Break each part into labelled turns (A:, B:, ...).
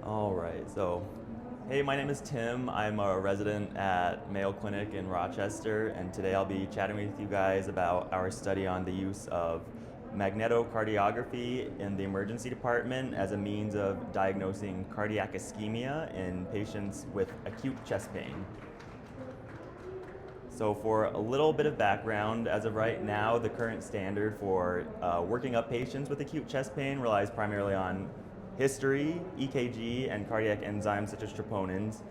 A: All right, so hey, my name is Tim. I'm a resident at Mayo Clinic in Rochester, and today I'll be chatting with you guys about our study on the use of magnetocardiography in the emergency department as a means of diagnosing cardiac ischemia in patients with acute chest pain. So for a little bit of background, as of right now, the current standard for working up patients with acute chest pain relies primarily on history, EKG, and cardiac enzymes such as troponins.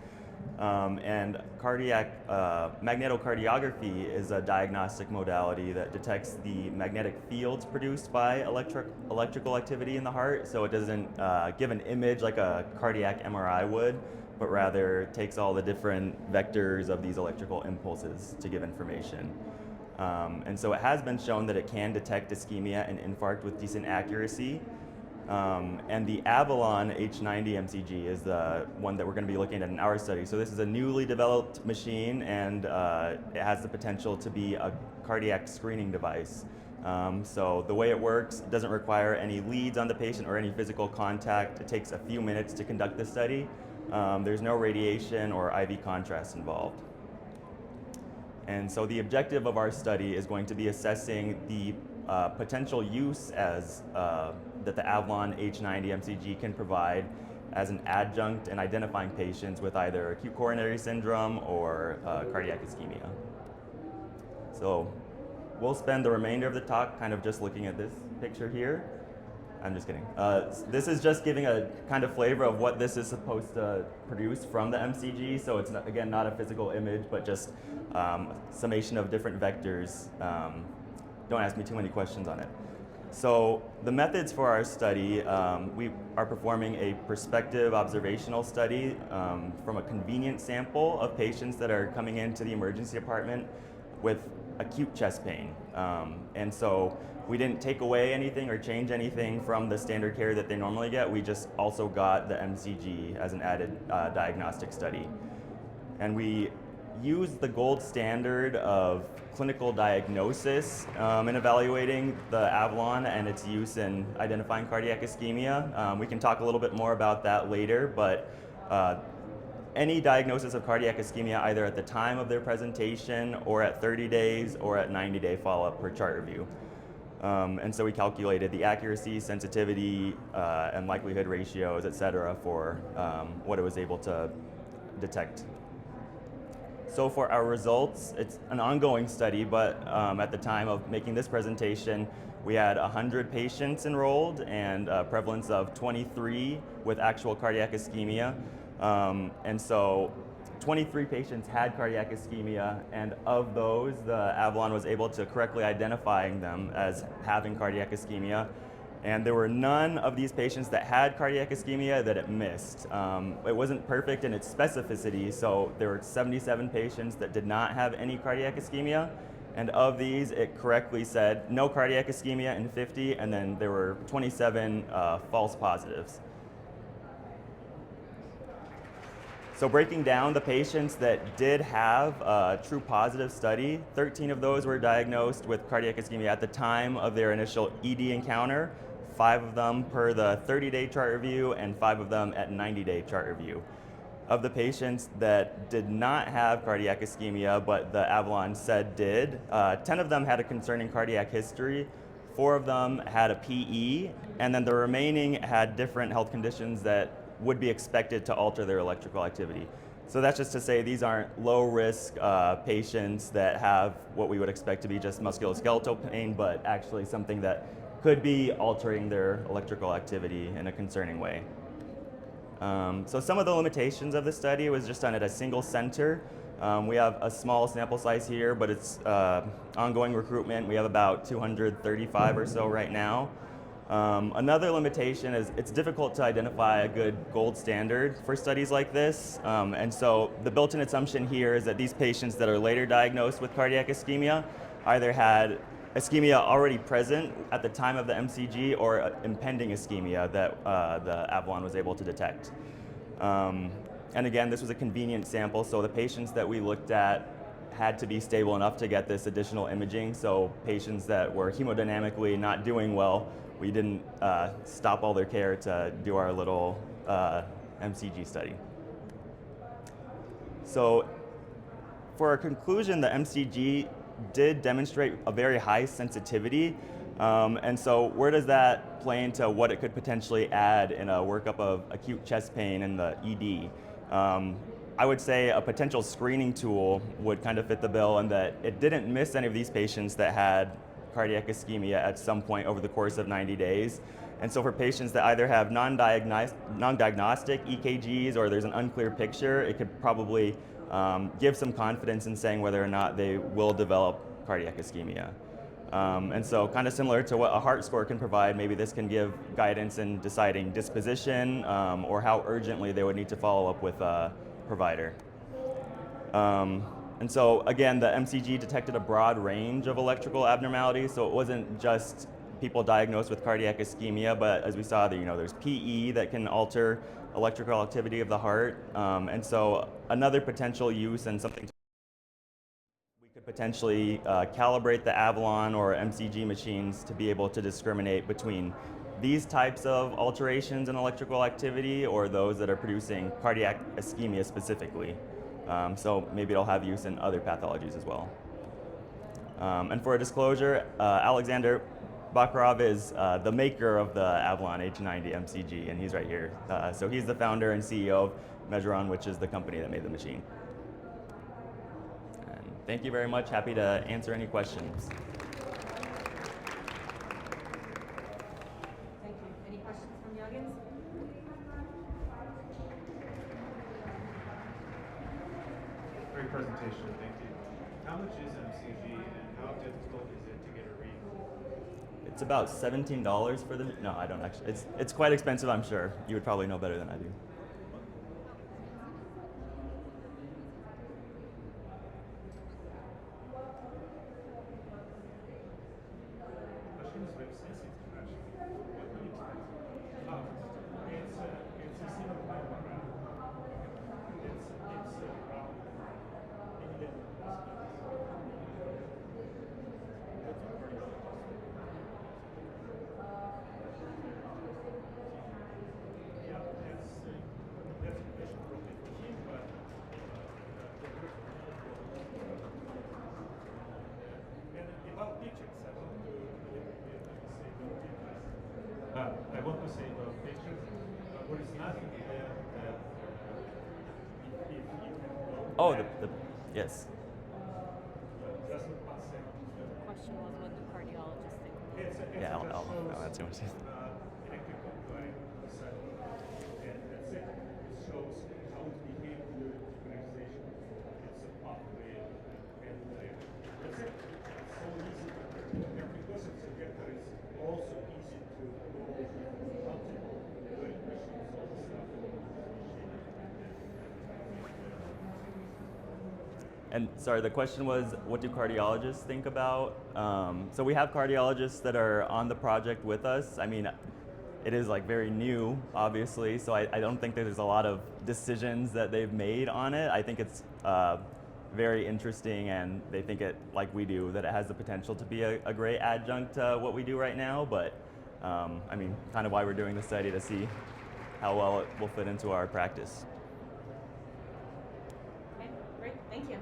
A: And cardiac magnetocardiography is a diagnostic modality that detects the magnetic fields produced by electrical activity in the heart. So it doesn't give an image like a cardiac MRI would, but rather takes all the different vectors of these electrical impulses to give information. And so it has been shown that it can detect ischemia and infarct with decent accuracy. And the Avalon H90 MCG is the one that we're going to be looking at in our study. So this is a newly developed machine, and it has the potential to be a cardiac screening device. So the way it works, it doesn't require any leads on the patient or any physical contact. It takes a few minutes to conduct the study. There's no radiation or IV contrast involved. And so the objective of our study is going to be assessing the potential use as that the Avalon H90 MCG can provide as an adjunct in identifying patients with either acute coronary syndrome or cardiac ischemia. So we'll spend the remainder of the talk kind of just looking at this picture here. I'm just kidding. This is just giving a kind of flavor of what this is supposed to produce from the MCG. So it's, again, not a physical image, but just summation of different vectors. Don't ask me too many questions on it. So the methods for our study, we are performing a prospective observational study from a convenient sample of patients that are coming into the emergency department with acute chest pain. And so we didn't take away anything or change anything from the standard care that they normally get. We just also got the MCG as an added diagnostic study. And we used the gold standard of clinical diagnosis in evaluating the Avalon and its use in identifying cardiac ischemia. We can talk a little bit more about that later, but any diagnosis of cardiac ischemia either at the time of their presentation or at 30 days or at 90-day follow-up per chart review. And so we calculated the accuracy, sensitivity, and likelihood ratios, et cetera, for what it was able to detect. So for our results, it's an ongoing study, but at the time of making this presentation, we had 100 patients enrolled and a prevalence of 23 with actual cardiac ischemia. And so 23 patients had cardiac ischemia, and of those, the Avalon was able to correctly identify them as having cardiac ischemia. And there were none of these patients that had cardiac ischemia that it missed. It wasn't perfect in its specificity, so there were 77 patients that did not have any cardiac ischemia. And of these, it correctly said no cardiac ischemia in 50, and then there were 27 false positives. So breaking down the patients that did have a true positive study, 13 of those were diagnosed with cardiac ischemia at the time of their initial ED encounter, 5 of them per the 30-day chart review, and 5 of them at 90-day chart review. Of the patients that did not have cardiac ischemia, but the Avalon said did, 10 of them had a concerning cardiac history, 4 of them had a PE, and then the remaining had different health conditions that would be expected to alter their electrical activity. So that's just to say these aren't low-risk patients that have what we would expect to be just musculoskeletal pain, but actually something that could be altering their electrical activity in a concerning way. So some of the limitations of the study was just done at a single center. We have a small sample size here, but it's ongoing recruitment. We have about 235 or so right now. Another limitation is it's difficult to identify a good gold standard for studies like this. And so the built-in assumption here is that these patients that are later diagnosed with cardiac ischemia either had ischemia already present at the time of the MCG or impending ischemia that the Avalon was able to detect. And again, this was a convenient sample, so the patients that we looked at had to be stable enough to get this additional imaging. So patients that were hemodynamically not doing well, we didn't stop all their care to do our little MCG study. So for our conclusion, the MCG did demonstrate a very high sensitivity. And so where does that play into what it could potentially add in a workup of acute chest pain in the ED? I would say a potential screening tool would kind of fit the bill in that it didn't miss any of these patients that had cardiac ischemia at some point over the course of 90 days. And so for patients that either have non-diagnostic EKGs or there's an unclear picture, it could probably give some confidence in saying whether or not they will develop cardiac ischemia. And so kind of similar to what a heart score can provide, maybe this can give guidance in deciding disposition or how urgently they would need to follow up with a provider. And so again, the MCG detected a broad range of electrical abnormalities, so it wasn't just people diagnosed with cardiac ischemia, but as we saw, there's PE that can alter electrical activity of the heart. And so another potential use and something we could potentially calibrate the Avalon or MCG machines to be able to discriminate between these types of alterations in electrical activity or those that are producing cardiac ischemia specifically. So maybe it'll have use in other pathologies as well. And for a disclosure, Alexander Bakharov is the maker of the Avalon H90 MCG, and he's right here. So he's the founder and CEO of Measuron, which is the company that made the machine. And thank you very much. Happy to answer any questions.
B: Thank you. Any questions from the audience?
C: Great presentation, thank you. How much is MCG and how difficult is it to get a read?
A: It's about $17 for the. No, I don't actually. It's quite expensive, I'm sure. You would probably know better than I do.
C: Question is very sensitive actually. What do you expect? It's a single microgram. It's around any level of possibilities. Yeah, that's a question probably for him, but and about pictures, I want to say about pictures. There is nothing there that if you can go
A: Oh,
C: back,
A: yes.
C: doesn't pass it.
B: The question was, what do cardiologists think?
A: Yeah,
C: It just shows
A: that's too much.
C: electrical drive inside, and that's it. It shows how it behaves during synchronization. It's a pathway and that's it. It's so easy, and because it's a vector, it's also easy to go with multiple doing machines, all the stuff.
A: And sorry, the question was, what do cardiologists think about? So we have cardiologists that are on the project with us. I mean, it is like very new, obviously, so I don't think that there's a lot of decisions that they've made on it. I think it's very interesting, and they think it, like we do, that it has the potential to be a great adjunct to what we do right now. But I mean, kind of why we're doing the study, to see how well it will fit into our practice.
B: Okay, great. Thank you.